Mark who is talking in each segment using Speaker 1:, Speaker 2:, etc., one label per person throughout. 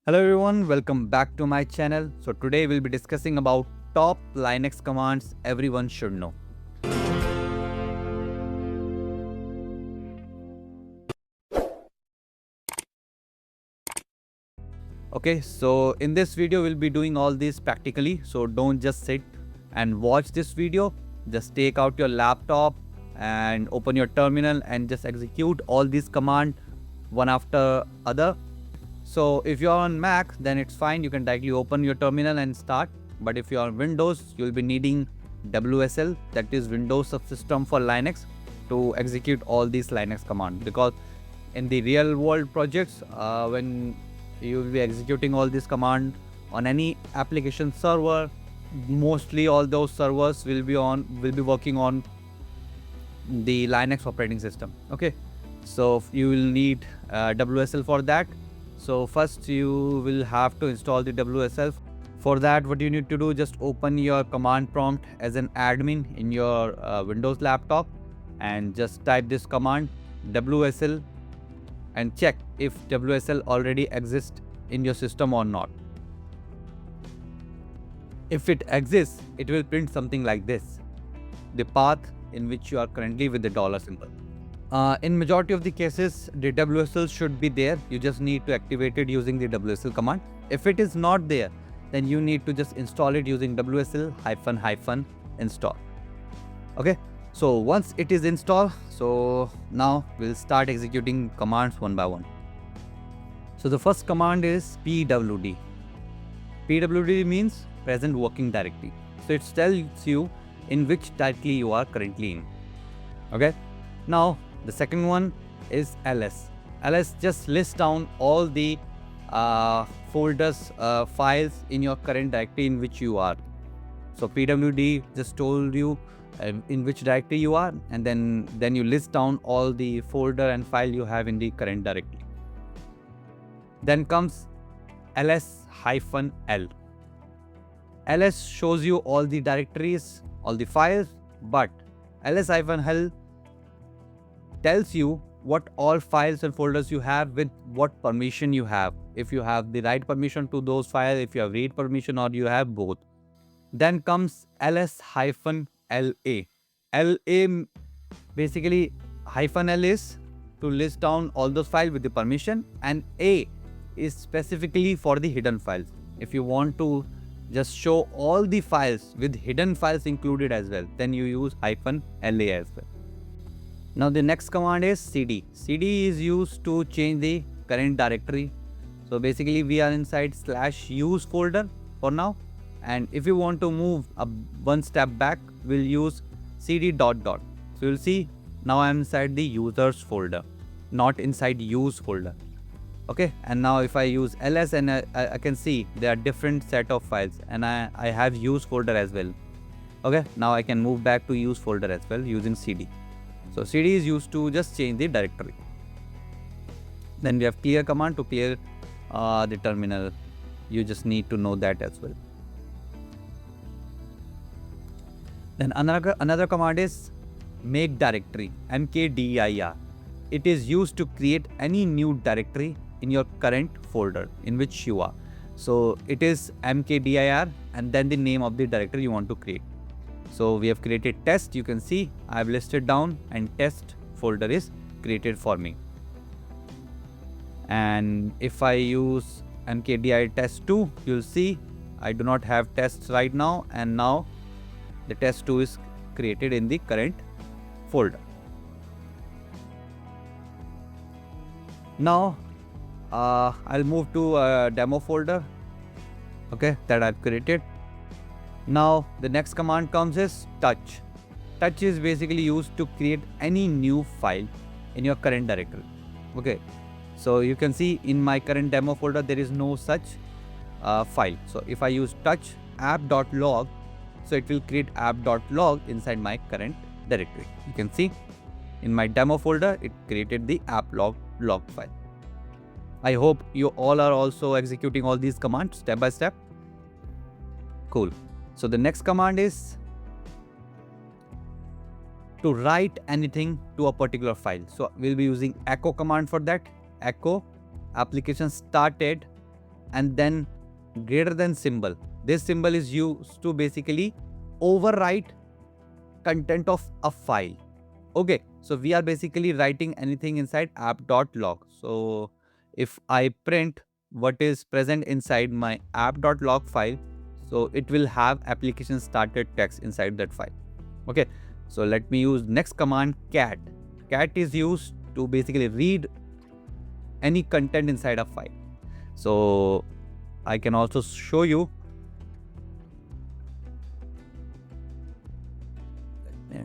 Speaker 1: Hello everyone, welcome back to my channel. So today we'll be discussing about top Linux commands everyone should know. Okay, so in this video we'll be doing all this practically. So don't just sit and watch this video. Just take out your laptop and open your terminal and just execute all these commands one after other. So if you're on Mac, then it's fine. You can directly open your terminal and start. But if you're on Windows, you'll be needing WSL, that is Windows Subsystem for Linux, to execute all these Linux commands. Because in the real world projects, when you will be executing all these commands on any application server, mostly all those servers will be working on the Linux operating system. Okay, so you will need WSL for that. So first you will have to install the WSL. For that, what you need to do, just open your command prompt as an admin in your Windows laptop and just type this command WSL and check if WSL already exists in your system or not. If it exists, it will print something like this, the path in which you are currently with the dollar symbol. In majority of the cases, the WSL should be there. You just need to activate it using the WSL command. If it is not there, then you need to just install it using WSL -- install. Okay, so once it is installed, so now we'll start executing commands one by one. So the first command is pwd. Pwd means present working directory. So it tells you in which directory you are currently in. Okay, now the second one is ls. ls just lists down all the folders, files in your current directory in which you are. So pwd just told you in which directory you are, and then you list down all the folder and file you have in the current directory. Then comes ls-l. ls shows you all the directories, all the files, but ls-l tells you what all files and folders you have with what permission you have. If you have the write permission to those files, if you have read permission, or you have both. Then comes ls-la. la basically -l is to list down all those files with the permission, and a is specifically for the hidden files. If you want to just show all the files with hidden files included as well, then you use -la as well. Now the next command is cd. cd is used to change the current directory. So basically we are inside /use folder for now, and if you want to move one step back, we'll use cd .. So you'll see now I'm inside the users folder, not inside use folder. Okay, and now if I use ls, and I can see there are different set of files, and I have use folder as well. Okay, now I can move back to use folder as well using cd. So cd is used to just change the directory. Then we have clear command to clear the terminal. You just need to know that as well. Then another command is make directory, mkdir. It is used to create any new directory in your current folder in which you are. So it is mkdir and then the name of the directory you want to create. So we have created test. You can see I have listed down, and test folder is created for me. And if I use mkdir test2, you'll see I do not have tests right now, and now the test2 is created in the current folder. Now I'll move to a demo folder, okay, that I've created. Now the next command comes is touch. Touch is basically used to create any new file in your current directory. Okay, so you can see in my current demo folder there is no such file. So if I use touch app.log, so it will create app.log inside my current directory. You can see in my demo folder it created the app.log file. I hope you all are also executing all these commands step by step. Cool. So the next command is to write anything to a particular file. So we'll be using echo command for that. Echo application started and then greater than symbol. This symbol is used to basically overwrite content of a file. Okay, so we are basically writing anything inside app.log. So if I print what is present inside my app.log file, so it will have application started text inside that file. Okay, so let me use next command, cat. Cat is used to basically read any content inside a file. So I can also show you.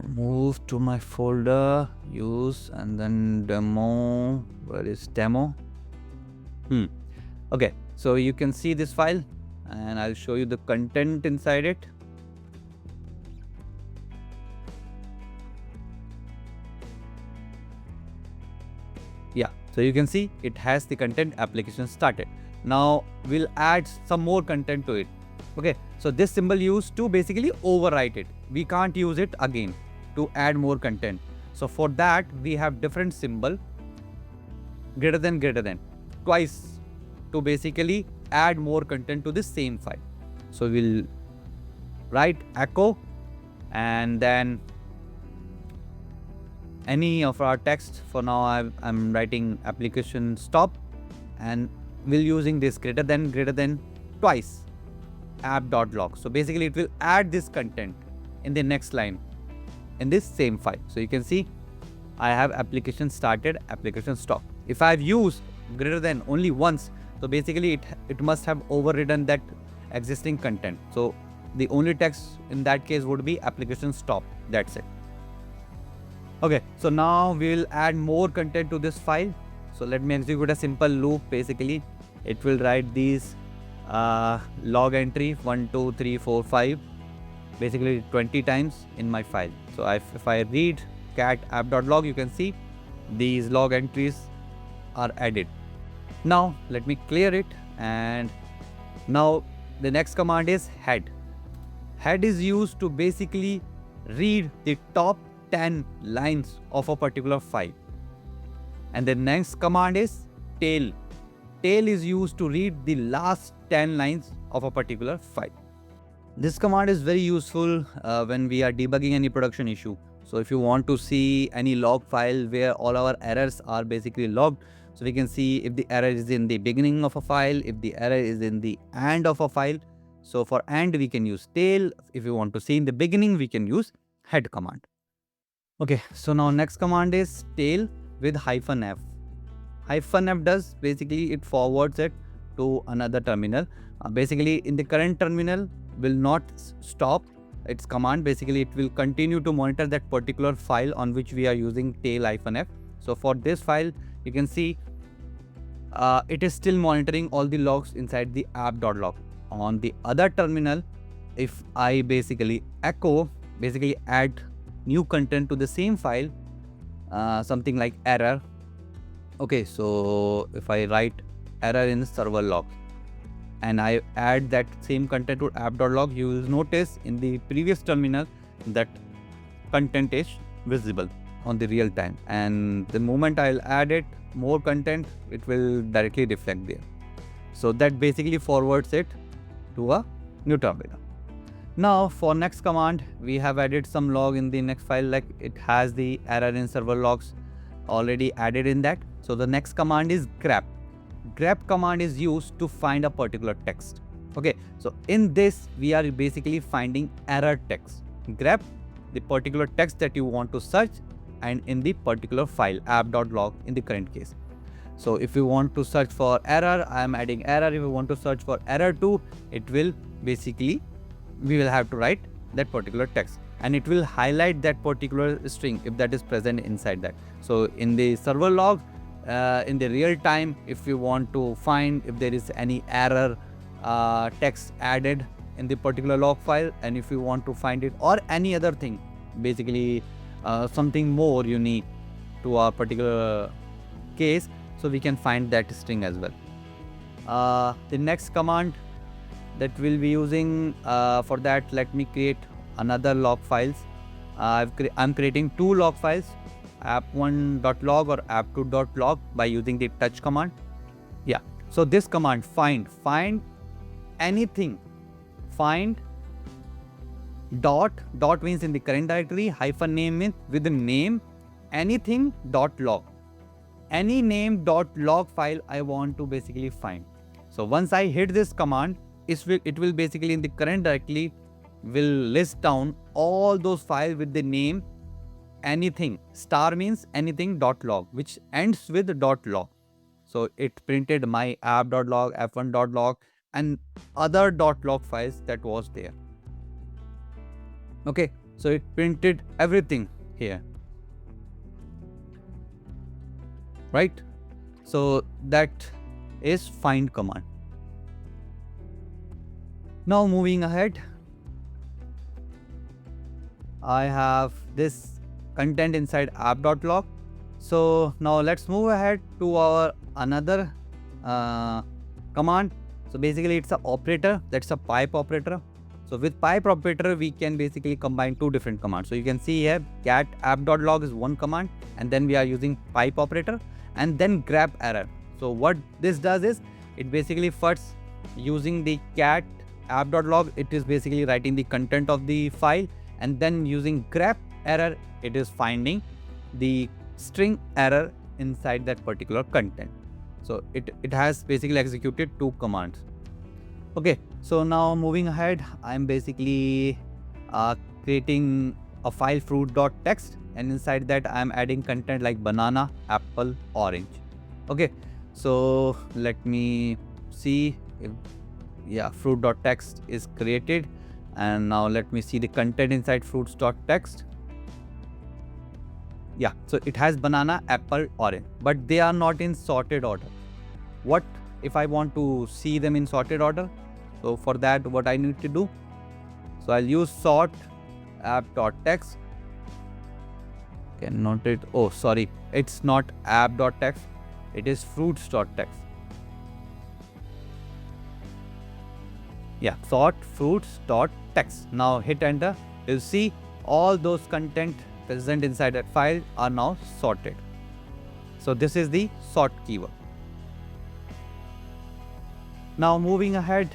Speaker 1: Move to my folder, use, and then demo. Where is demo? Okay, so you can see this file and I'll show you the content inside it. Yeah, so you can see it has the content application started. Now we'll add some more content to it. Okay, so this symbol used to basically overwrite it. We can't use it again to add more content. So for that we have different symbol, greater than twice, to basically add more content to the same file. So we'll write echo and then any of our text. For now I'm writing application stop, and we'll using this greater than twice app.log. So basically it will add this content in the next line in this same file. So you can see I have application started, application stop. If I've used greater than only once, so basically it must have overridden that existing content. So the only text in that case would be application stop. That's it. Okay, so now we'll add more content to this file. So let me execute a simple loop. Basically it will write these log entry 1 2 3 4 5 basically 20 times in my file. So if I read cat app.log, you can see these log entries are added. Now let me clear it, and now the next command is head. Head is used to basically read the top 10 lines of a particular file. And the next command is tail. Tail is used to read the last 10 lines of a particular file. This command is very useful when we are debugging any production issue. So if you want to see any log file where all our errors are basically logged, so we can see if the error is in the beginning of a file, if the error is in the end of a file. So for end we can use tail. If you want to see in the beginning, we can use head command. Okay, so now next command is tail with -f. -f does basically it forwards it to another terminal. Basically in the current terminal will not stop its command. Basically it will continue to monitor that particular file on which we are using tail -f. So for this file you can see it is still monitoring all the logs inside the app.log. On the other terminal, if I basically echo, basically add new content to the same file, something like error. Okay, so if I write error in server log and I add that same content to app.log, you will notice in the previous terminal that content is visible on the real time, and the moment I'll add it more content, it will directly reflect there. So that basically forwards it to a new terminal. Now for next command, we have added some log in the next file, like it has the error in server logs already added in that. So the next command is grep. Grep command is used to find a particular text. Okay, so in this we are basically finding error text. Grep the particular text that you want to search, and in the particular file app.log in the current case. So if you want to search for error, I am adding error. If you want to search for error 2, it will basically, we will have to write that particular text, and it will highlight that particular string if that is present inside that. So in the server log, in the real time, if you want to find if there is any error text added in the particular log file, and if you want to find it or any other thing, basically something more unique to our particular case, so we can find that string as well. The next command that we'll be using, for that, let me create another log files. I'm creating two log files, app1.log or app2.log, by using the touch command. Yeah, So this command find anything, find dot means in the current directory, hyphen name means with the name, anything dot log, any name dot log file I want to basically find. So once I hit this command, it will basically in the current directory will list down all those files with the name anything. Star means anything dot log, which ends with dot log. So it printed my app.log, f1.log and other .log files that was there. Okay, so it printed everything here, right? So that is find command. Now moving ahead, I have this content inside app.log. So now let's move ahead to our another command. So basically it's an operator, that's a pipe operator. So with pipe operator, we can basically combine two different commands. So you can see here cat app.log is one command, and then we are using pipe operator and then grep error. So what this does is it basically first using the cat app.log, it is basically writing the content of the file, and then using grep error, it is finding the string error inside that particular content. So it has basically executed two commands. Okay, so now moving ahead, I'm basically creating a file fruit.txt, and inside that I'm adding content like banana, apple, orange. Okay, so let me see if, yeah, fruit.txt is created, and now let me see the content inside fruits.txt. Yeah, so it has banana, apple, orange, but they are not in sorted order. What if I want to see them in sorted order? So for that, what I need to do? So I'll use sort app.txt. Cannot it? Oh, sorry, it's not app.txt. It is fruits.txt. Yeah, sort fruits.txt. Now hit enter. You'll see all those content present inside that file are now sorted. So this is the sort keyword. Now moving ahead,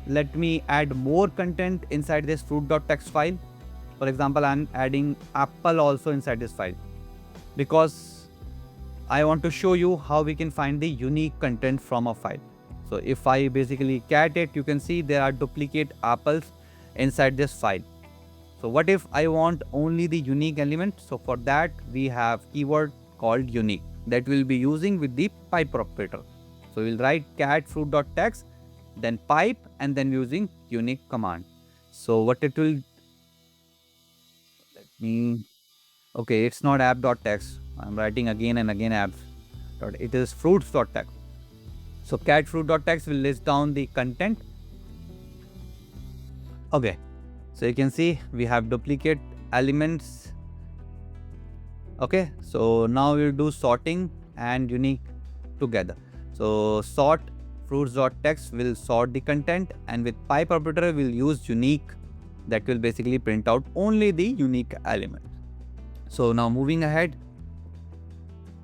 Speaker 1: let me add more content inside this fruit.txt file. For example, I'm adding apple also inside this file because I want to show you how we can find the unique content from a file. So if I basically cat it, you can see there are duplicate apples inside this file. So what if I want only the unique element? So for that, we have keyword called unique that we'll be using with the pipe operator. So we'll write cat fruit.txt, then pipe, and then using unique command. So what it will, let me, okay, it's not app.txt. I'm writing again and again apps. It is fruits.txt. So cat fruit.txt will list down the content. Okay, so you can see we have duplicate elements. Okay, so now we'll do sorting and unique together. So sort fruits.txt will sort the content, and with pipe operator we'll use unique that will basically print out only the unique element. So now moving ahead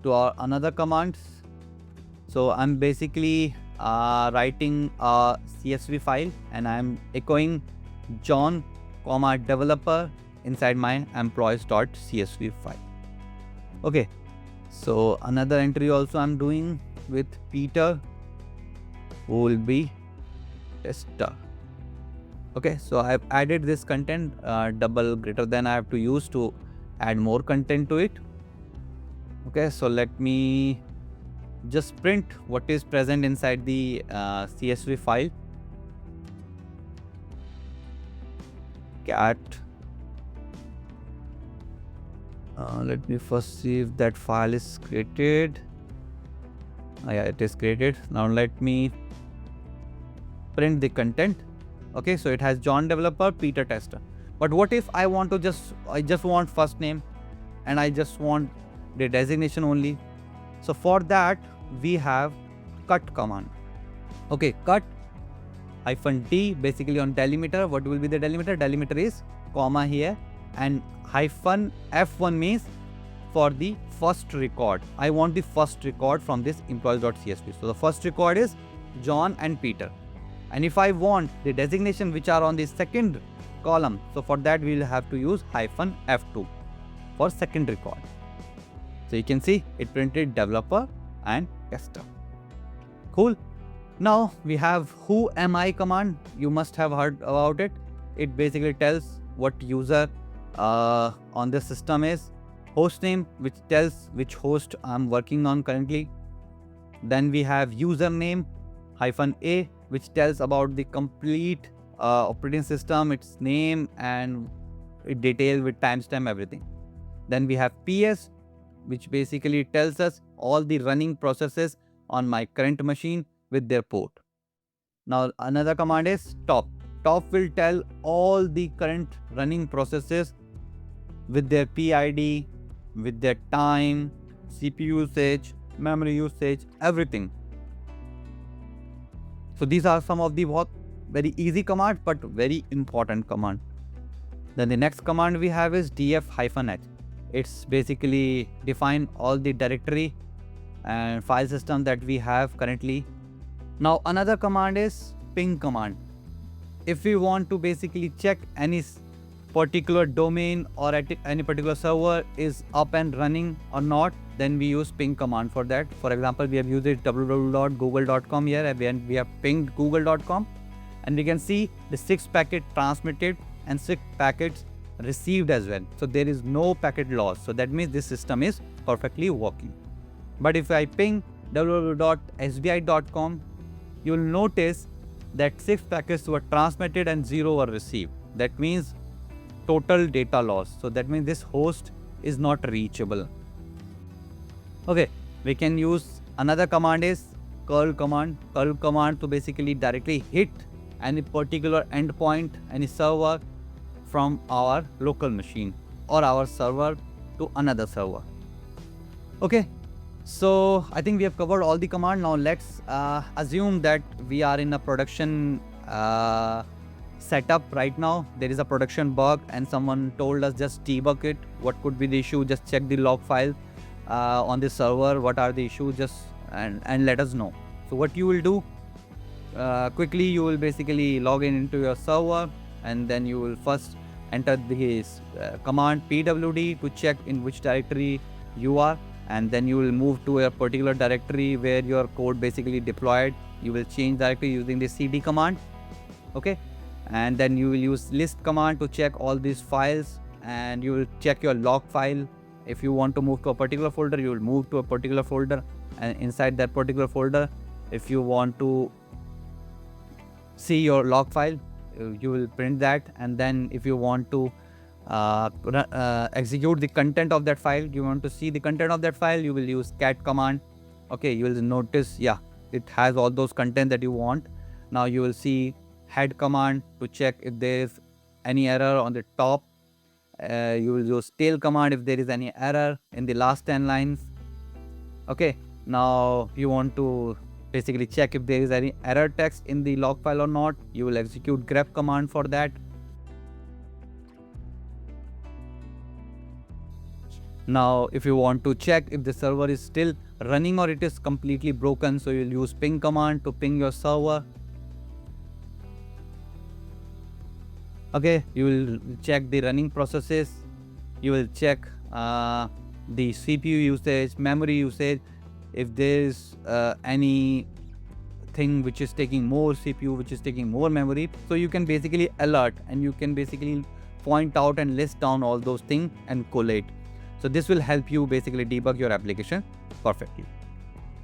Speaker 1: to our another commands. So I'm basically writing a CSV file, and I'm echoing John, developer inside my employees.csv file. Okay, so another entry also I'm doing with Peter, who will be tester. Okay, so I've added this content, double greater than I have to use to add more content to it. Okay, so let me just print what is present inside the CSV file. Cat. Let me first see if that file is created. Yeah, it is created. Now let me print the content. Okay, so it has John developer, Peter tester. But what if I want to I just want first name and I just want the designation only? So for that we have cut command. Okay, cut -d basically on delimiter. What will be the delimiter? Delimiter is comma here, and -f1 means for the first record. I want the first record from this employees.csv. So the first record is John and Peter. And if I want the designation which are on the second column, so for that we will have to use -F2 for second record. So you can see it printed developer and tester. Cool. Now we have who am I command. You must have heard about it. It basically tells what user on the system is. Hostname, which tells which host I'm working on currently. Then we have username -A, which tells about the complete operating system, its name and it details with timestamp everything. Then we have PS, which basically tells us all the running processes on my current machine with their port. Now another command is top. Top will tell all the current running processes with their PID, with their time, CPU usage, memory usage, everything. So these are some of the very easy commands but very important command. Then the next command we have is df-h. It's basically define all the directory and file system that we have currently. Now another command is ping command. If we want to basically check any particular domain or any particular server is up and running or not, then we use ping command for that. For example, we have used it www.google.com here and we have pinged google.com and we can see the 6 packets transmitted and 6 packets received as well. So there is no packet loss. So that means this system is perfectly working. But if I ping www.sbi.com, you will notice that 6 packets were transmitted and 0 were received. That means total data loss. So that means this host is not reachable. Okay, we can use another command is curl command. Curl command to basically directly hit any particular endpoint, any server from our local machine or our server to another server. Okay, so I think we have covered all the command. Now let's assume that we are in a production setup right now. There is a production bug and someone told us just debug it. What could be the issue? Just check the log file on the server. What are the issues? Just and let us know. So what you will do, quickly you will basically log into your server and then you will first enter this command pwd to check in which directory you are, and then you will move to a particular directory where your code basically deployed. You will change directory using the cd command. Okay, and then you will use list command to check all these files and you will check your log file. If you want to move to a particular folder, you will move to a particular folder, and inside that particular folder, if you want to see your log file, you will print that. And then if you want to execute the content of that file, you want to see the content of that file, you will use cat command. Okay, you will notice, yeah, it has all those content that you want. Now you will see head command to check if there is any error on the top. You will use tail command if there is any error in the last 10 lines. Okay, now you want to basically check if there is any error text in the log file or not. You will execute grep command for that. Now if you want to check if the server is still running or it is completely broken, so you will use ping command to ping your server. Okay, you will check the running processes. You will check the CPU usage, memory usage. If there is any thing which is taking more CPU, which is taking more memory, so you can basically alert and you can basically point out and list down all those things and collate. So this will help you basically debug your application perfectly.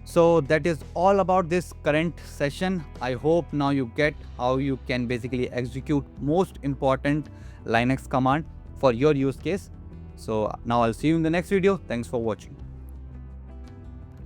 Speaker 1: So that is all about this current session. I hope now you get how you can basically execute most important Linux command for your use case. So now I'll see you in the next video. Thanks for watching.